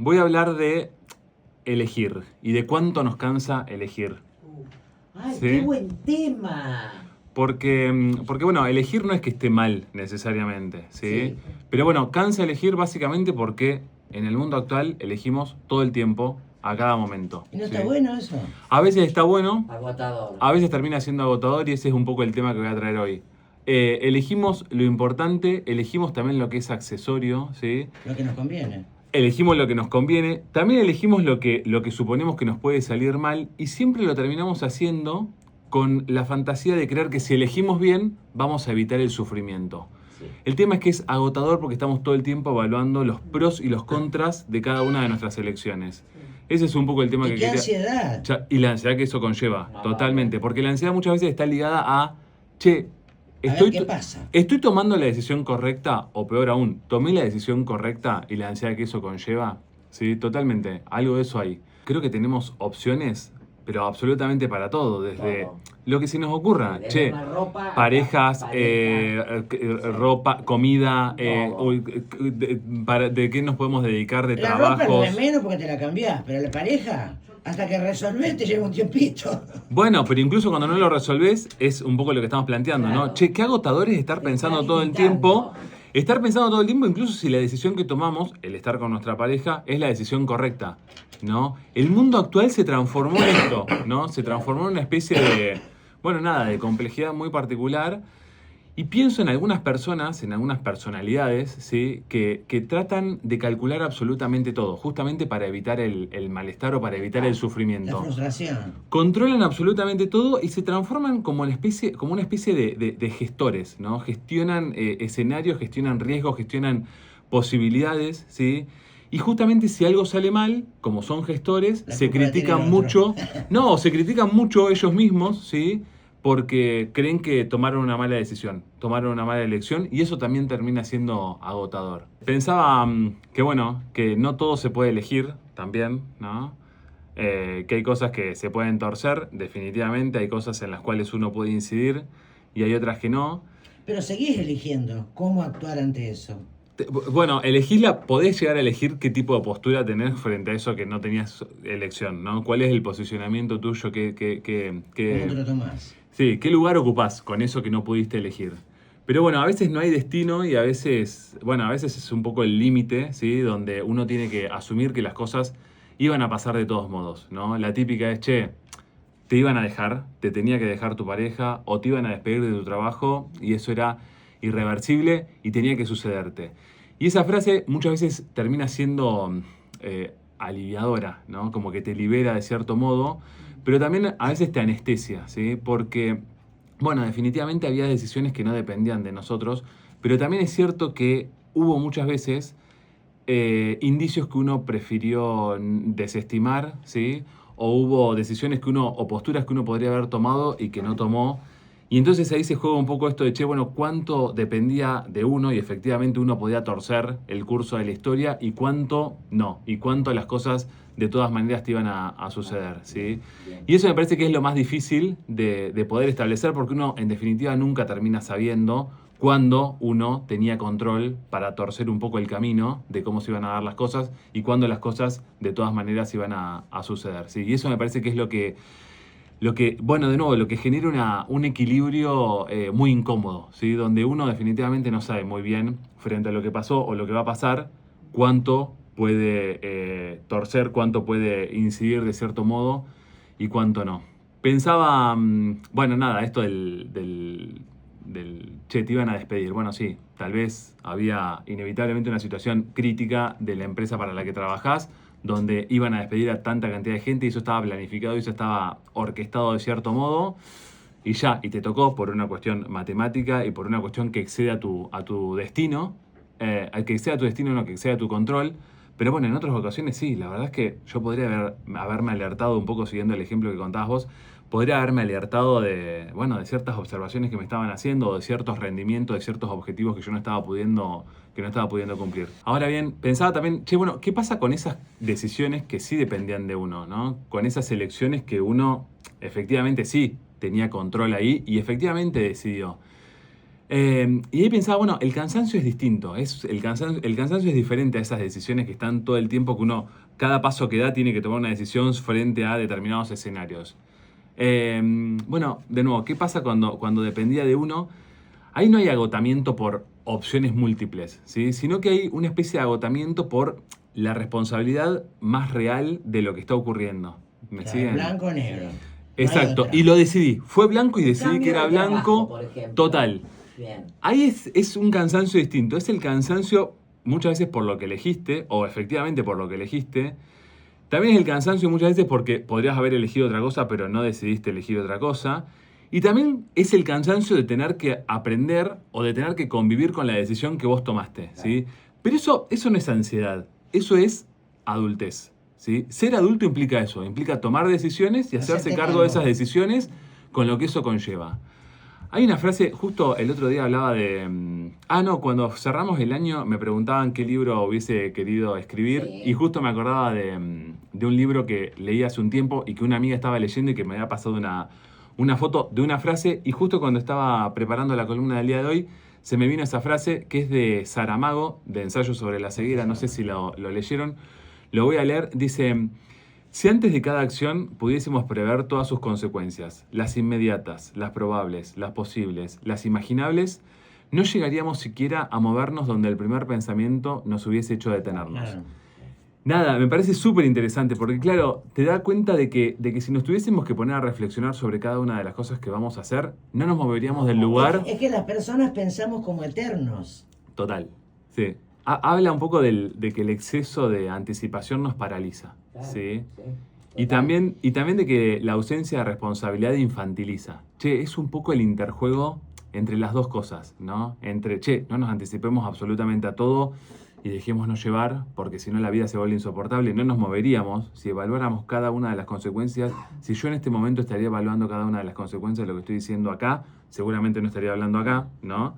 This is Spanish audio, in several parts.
voy a hablar de elegir y de cuánto nos cansa elegir. ¡Ay, ¿Sí? qué buen tema! Porque bueno, elegir no es que esté mal necesariamente, ¿sí? Sí. Pero bueno, cansa elegir básicamente porque en el mundo actual elegimos todo el tiempo, a cada momento. ¿Y no ¿sí? está bueno eso? A veces está bueno, Agotador. a veces termina siendo agotador y ese es un poco el tema que voy a traer hoy. Elegimos lo importante, elegimos también lo que es accesorio, ¿sí? Lo que nos conviene. Elegimos lo que nos conviene, también elegimos lo que suponemos que nos puede salir mal y siempre lo terminamos haciendo con la fantasía de creer que si elegimos bien vamos a evitar el sufrimiento. Sí. El tema es que es agotador porque estamos todo el tiempo evaluando los pros y los contras de cada una de nuestras elecciones. Ese es un poco el tema ¿Y que qué quería... ansiedad? Y la ansiedad que eso conlleva, No, totalmente. vale. Porque la ansiedad muchas veces está ligada a, che, A ver qué pasa. ¿estoy tomando la decisión correcta? O peor aún, ¿tomé la decisión correcta y la ansiedad que eso conlleva? Sí, totalmente. Algo de eso hay. Creo que tenemos opciones, pero absolutamente para todo. Desde Todo. lo que se nos ocurra. Desde Che, una ropa, parejas, sí. ropa, comida, Todo. de qué nos podemos dedicar, de La ropa no trabajos. es menos porque te la cambiás, pero la pareja, hasta que resolvés te lleva un tiempito. Bueno, pero incluso cuando no lo resolvés, es un poco lo que estamos planteando, ¿no? Claro. Che, qué agotador es estar Te pensando está todo el limitando. tiempo. Estar pensando todo el tiempo, incluso si la decisión que tomamos, el estar con nuestra pareja, es la decisión correcta, ¿no? El mundo actual se transformó en esto, ¿no? Se transformó en una especie de, bueno, nada, de complejidad muy particular. Y pienso en algunas personas, en algunas personalidades, ¿sí? que tratan de calcular absolutamente todo, justamente para evitar el malestar o para evitar el La sufrimiento. frustración. Controlan absolutamente todo y se transforman como una especie de gestores, ¿no? Gestionan escenarios, gestionan riesgos, gestionan posibilidades, ¿sí? Y justamente si algo sale mal, como son gestores, La se culpa la tiene critican el otro. mucho. No, se critican mucho ellos mismos, ¿sí? Porque creen que tomaron una mala decisión, tomaron una mala elección y eso también termina siendo agotador. Pensaba que bueno, que no todo se puede elegir también, ¿no? Que hay cosas que se pueden torcer, definitivamente, hay cosas en las cuales uno puede incidir y hay otras que no. Pero seguís eligiendo cómo actuar ante eso. Bueno, podés llegar a elegir qué tipo de postura tenés frente a eso que no tenías elección, ¿no? ¿Cuál es el posicionamiento tuyo? ¿Cómo te lo tomás? Sí, ¿qué lugar ocupás con eso que no pudiste elegir? Pero bueno, a veces no hay destino y a veces es un poco el límite, ¿sí? Donde uno tiene que asumir que las cosas iban a pasar de todos modos, ¿no? La típica es, che, te iban a dejar, te tenía que dejar tu pareja o te iban a despedir de tu trabajo y eso era irreversible y tenía que sucederte. Y esa frase muchas veces termina siendo aliviadora, ¿no? Como que te libera de cierto modo, pero también a veces te anestesia, ¿sí? Porque, bueno, definitivamente había decisiones que no dependían de nosotros, pero también es cierto que hubo muchas veces indicios que uno prefirió desestimar, ¿sí? O hubo decisiones o posturas que uno podría haber tomado y que no tomó. Y entonces ahí se juega un poco esto de, che, bueno, cuánto dependía de uno y efectivamente uno podía torcer el curso de la historia y cuánto no, y cuánto las cosas de todas maneras te iban a suceder, ¿sí? Y eso me parece que es lo más difícil de poder establecer porque uno en definitiva nunca termina sabiendo cuándo uno tenía control para torcer un poco el camino de cómo se iban a dar las cosas y cuándo las cosas de todas maneras iban a suceder, ¿sí? Y eso me parece que es lo que, bueno, de nuevo, lo que genera un equilibrio muy incómodo, ¿sí? Donde uno definitivamente no sabe muy bien, frente a lo que pasó o lo que va a pasar, cuánto puede torcer, cuánto puede incidir de cierto modo y cuánto no. Pensaba, bueno, nada, esto che, te iban a despedir. Bueno, sí, tal vez había inevitablemente una situación crítica de la empresa para la que trabajás, donde iban a despedir a tanta cantidad de gente y eso estaba planificado y eso estaba orquestado de cierto modo y ya, y te tocó por una cuestión matemática y por una cuestión que excede a tu destino, que excede a tu destino, no que excede a tu control. Pero bueno, en otras ocasiones sí, la verdad es que yo podría haberme alertado un poco siguiendo el ejemplo que contabas vos, podría haberme alertado bueno, de ciertas observaciones que me estaban haciendo, o de ciertos rendimientos, de ciertos objetivos que yo no estaba pudiendo cumplir. Ahora bien, pensaba también, che, bueno, ¿qué pasa con esas decisiones que sí dependían de uno, ¿no? Con esas elecciones que uno efectivamente sí tenía control ahí y efectivamente decidió. Y ahí pensaba, bueno, el cansancio es distinto. El cansancio es diferente a esas decisiones que están todo el tiempo que uno, cada paso que da, tiene que tomar una decisión frente a determinados escenarios. Bueno, de nuevo, ¿qué pasa cuando dependía de uno? Ahí no hay agotamiento por opciones múltiples, ¿sí? Sino que hay una especie de agotamiento por la responsabilidad más real de lo que está ocurriendo. ¿Me Claro, siguen? blanco o negro. No hay Exacto, otra. y lo decidí. Fue blanco y decidí que Cambio era de trabajo, blanco. por ejemplo. Total. Bien. Ahí es un cansancio distinto. Es el cansancio muchas veces por lo que elegiste, o efectivamente por lo que elegiste. También es el cansancio muchas veces porque podrías haber elegido otra cosa, pero no decidiste elegir otra cosa. Y también es el cansancio de tener que aprender o de tener que convivir con la decisión que vos tomaste, ¿sí? Pero eso no es ansiedad, eso es adultez, ¿sí? Ser adulto implica eso, implica tomar decisiones y hacerse Hacerte cargo de cargo. esas decisiones con lo que eso conlleva. Hay una frase, justo el otro día hablaba de... no, cuando cerramos el año me preguntaban qué libro hubiese querido escribir Sí. y justo me acordaba de un libro que leí hace un tiempo y que una amiga estaba leyendo y que me había pasado una foto de una frase y justo cuando estaba preparando la columna del día de hoy se me vino esa frase que es de Saramago, de Ensayo sobre la ceguera, no sé si lo leyeron, lo voy a leer, dice... Si antes de cada acción pudiésemos prever todas sus consecuencias, las inmediatas, las probables, las posibles, las imaginables, no llegaríamos siquiera a movernos donde el primer pensamiento nos hubiese hecho detenernos. Claro. Nada, me parece súper interesante porque claro, te da cuenta de que si nos tuviésemos que poner a reflexionar sobre cada una de las cosas que vamos a hacer, no nos moveríamos del lugar. Es que las personas pensamos como eternos. Total, sí. Habla un poco de que el exceso de anticipación nos paraliza, Claro, ¿sí? sí. Y también de que la ausencia de responsabilidad infantiliza. Che, es un poco el interjuego entre las dos cosas, ¿no? Entre, che, no nos anticipemos absolutamente a todo y dejémonos llevar, porque si no la vida se vuelve insoportable, no nos moveríamos si evaluáramos cada una de las consecuencias. Si yo en este momento estaría evaluando cada una de las consecuencias de lo que estoy diciendo acá, seguramente no estaría hablando acá, ¿no?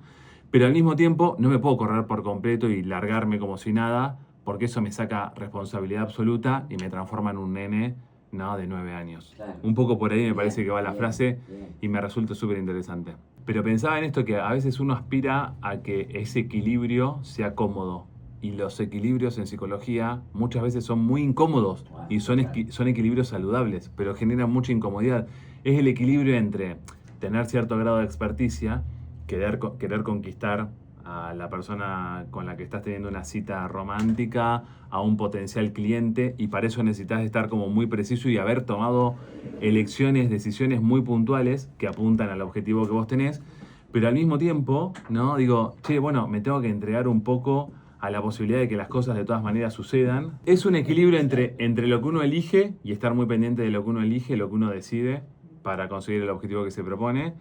Pero al mismo tiempo no me puedo correr por completo y largarme como si nada, porque eso me saca responsabilidad absoluta y me transforma en un nene, ¿no? De 9 años. Claro. Un poco por ahí me Bien, parece que va la bien, frase bien. y me resulta súper interesante. Pero pensaba en esto que a veces uno aspira a que ese equilibrio sea cómodo. Y los equilibrios en psicología muchas veces son muy incómodos y son equilibrios saludables, pero generan mucha incomodidad. Es el equilibrio entre tener cierto grado de experticia, querer conquistar a la persona con la que estás teniendo una cita romántica, a un potencial cliente, y para eso necesitas estar como muy preciso y haber tomado decisiones muy puntuales que apuntan al objetivo que vos tenés, pero al mismo tiempo, ¿no? Digo, che, bueno, me tengo que entregar un poco a la posibilidad de que las cosas de todas maneras sucedan. Es un equilibrio entre lo que uno elige y estar muy pendiente de lo que uno elige, lo que uno decide para conseguir el objetivo que se propone,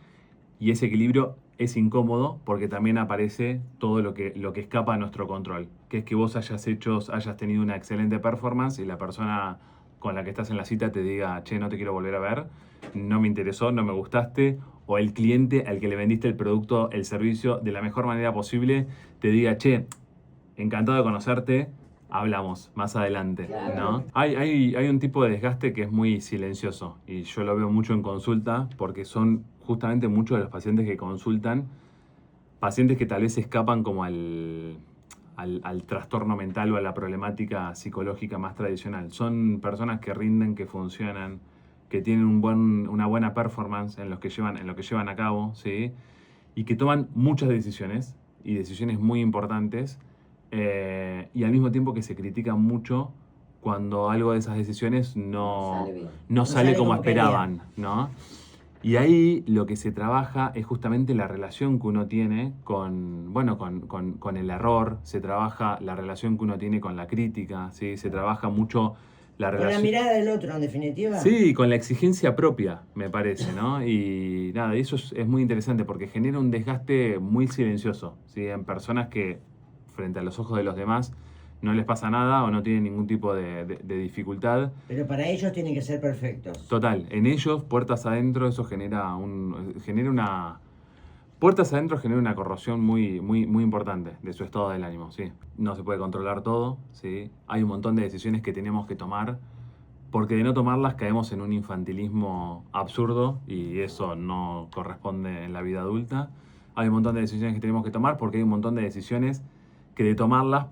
y ese equilibrio es incómodo porque también aparece todo lo que escapa a nuestro control, que es que vos hayas tenido una excelente performance y la persona con la que estás en la cita te diga, che, no te quiero volver a ver, no me interesó, no me gustaste, o el cliente al que le vendiste el producto, el servicio de la mejor manera posible, te diga, che, encantado de conocerte, hablamos más adelante, Claro. ¿no? Hay un tipo de desgaste que es muy silencioso y yo lo veo mucho en consulta porque son justamente muchos de los pacientes que consultan, pacientes que tal vez escapan como al trastorno mental o a la problemática psicológica más tradicional. Son personas que rinden, que funcionan, que tienen una buena performance en lo que llevan a cabo, ¿sí? Y que toman muchas decisiones y decisiones muy importantes, y al mismo tiempo que se critican mucho cuando algo de esas decisiones no Sale bien. no sale sale como como esperaban, ¿no? Y ahí lo que se trabaja es justamente la relación que uno tiene con el error, se trabaja la relación que uno tiene con la crítica, ¿sí? Se trabaja mucho la Con la relación... mirada del otro, en definitiva. Sí, con la exigencia propia, me parece, ¿no? Y nada, eso es muy interesante porque genera un desgaste muy silencioso, ¿sí? En personas que frente a los ojos de los demás no les pasa nada o no tienen ningún tipo de dificultad. Pero para ellos tienen que ser perfectos. Total, en ellos, puertas adentro, eso puertas adentro genera una corrosión muy, muy, muy importante de su estado del ánimo, sí. No se puede controlar todo, sí. Hay un montón de decisiones que tenemos que tomar, porque de no tomarlas caemos en un infantilismo absurdo y eso no corresponde en la vida adulta. hay un montón de decisiones que tenemos que tomar porque hay un montón de decisiones que de tomarlas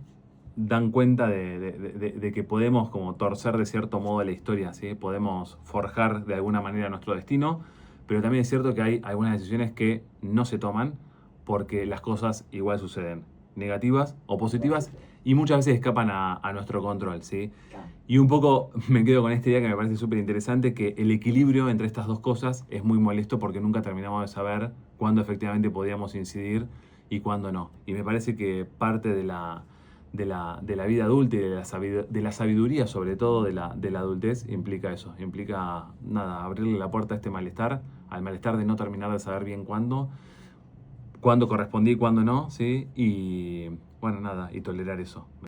dan cuenta de que podemos como torcer de cierto modo la historia, ¿sí? Podemos forjar de alguna manera nuestro destino, pero también es cierto que hay algunas decisiones que no se toman porque las cosas igual suceden, negativas o positivas, y muchas veces escapan a nuestro control, ¿sí? Y un poco me quedo con esta idea que me parece súper interesante, que el equilibrio entre estas dos cosas es muy molesto porque nunca terminamos de saber cuándo efectivamente podíamos incidir y cuándo no. Y me parece que parte de la vida adulta y de la sabiduría, sobre todo de la adultez, implica eso. Implica, nada, abrirle la puerta a este malestar, al malestar de no terminar de saber bien cuándo correspondí y cuándo no, ¿sí? Y bueno, nada, y tolerar eso.